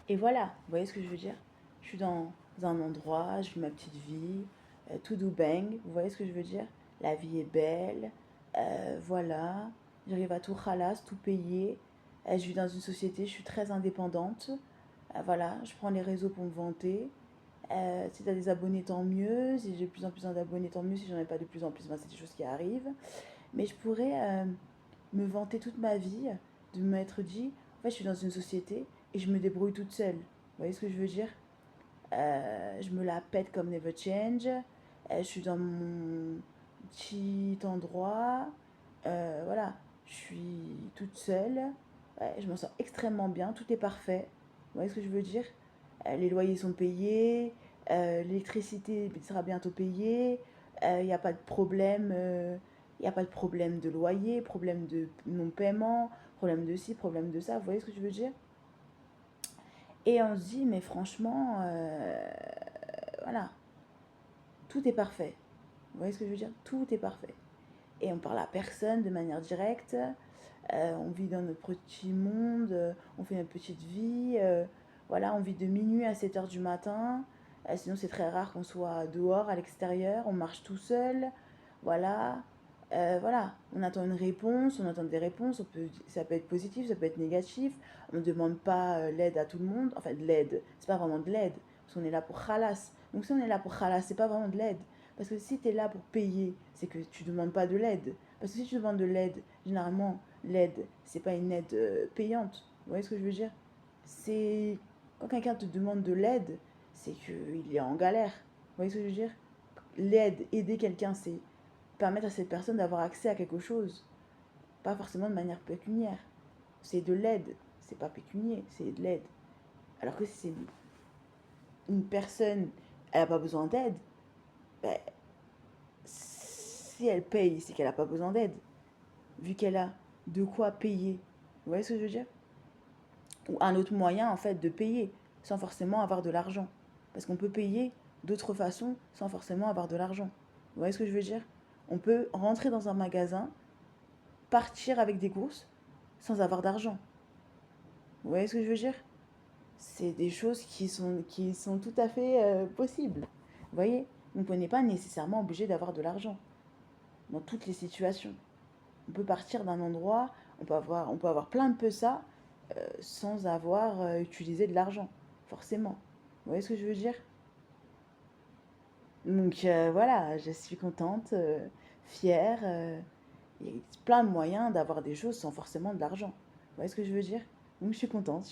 Et voilà, vous voyez ce que je veux dire? Je suis dans un endroit, je vis ma petite vie, tout do bang, vous voyez ce que je veux dire? La vie est belle, voilà, j'arrive à tout halas, tout payer. Je vis dans une société, je suis très indépendante. Voilà, je prends les réseaux pour me vanter. Si tu as des abonnés, tant mieux. Si j'ai de plus en plus d'abonnés, tant mieux. Si j'en ai pas de plus en plus, ben, c'est des choses qui arrivent. Mais je pourrais me vanter toute ma vie de m'être dit, en fait, je suis dans une société et je me débrouille toute seule. Vous voyez ce que je veux dire? Je me la pète comme Never Change. Je suis dans mon petit endroit. Voilà, je suis toute seule. Ouais, je m'en sors extrêmement bien. Tout est parfait. Vous voyez ce que je veux dire? Les loyers sont payés. L'électricité sera bientôt payée. Il n'y a pas de problème. Il n'y a pas de problème de loyer, problème de non-paiement, problème de ci, problème de ça. Vous voyez ce que je veux dire? Et on se dit, mais franchement, voilà, tout est parfait. Vous voyez ce que je veux dire? Tout est parfait. Et on parle à personne de manière directe. On vit dans notre petit monde, on fait notre petite vie. Voilà, on vit de minuit à 7 heures du matin. Sinon, c'est très rare qu'on soit dehors, à l'extérieur. On marche tout seul. Voilà. Voilà, on attend une réponse, on attend des réponses, ça peut être positif, ça peut être négatif, on ne demande pas l'aide à tout le monde, enfin de l'aide, c'est pas vraiment de l'aide, parce qu'on est là pour khalas. Donc si on est là pour khalas, c'est pas vraiment de l'aide, parce que si tu es là pour payer, c'est que tu demandes pas de l'aide, parce que si tu demandes de l'aide, généralement l'aide, c'est pas une aide payante, vous voyez ce que je veux dire? C'est quand quelqu'un te demande de l'aide, c'est qu'il est en galère, vous voyez ce que je veux dire? L'aide, aider quelqu'un, c'est permettre à cette personne d'avoir accès à quelque chose. Pas forcément de manière pécuniaire. C'est de l'aide. C'est pas pécunier, c'est de l'aide. Alors que si c'est une personne, elle n'a pas besoin d'aide, ben, si elle paye, c'est qu'elle n'a pas besoin d'aide. Vu qu'elle a de quoi payer. Vous voyez ce que je veux dire? Ou un autre moyen, en fait, de payer sans forcément avoir de l'argent. Parce qu'on peut payer d'autres façons sans forcément avoir de l'argent. Vous voyez ce que je veux dire? On peut rentrer dans un magasin, partir avec des courses sans avoir d'argent. Vous voyez ce que je veux dire? C'est des choses qui sont tout à fait possibles. Vous voyez? Donc on n'est pas nécessairement obligé d'avoir de l'argent dans toutes les situations. On peut partir d'un endroit, on peut avoir plein de peu ça sans avoir utilisé de l'argent, forcément. Vous voyez ce que je veux dire? Donc voilà, je suis contente, fière. Il y a plein de moyens d'avoir des choses sans forcément de l'argent. Vous voyez ce que je veux dire? Donc je suis contente.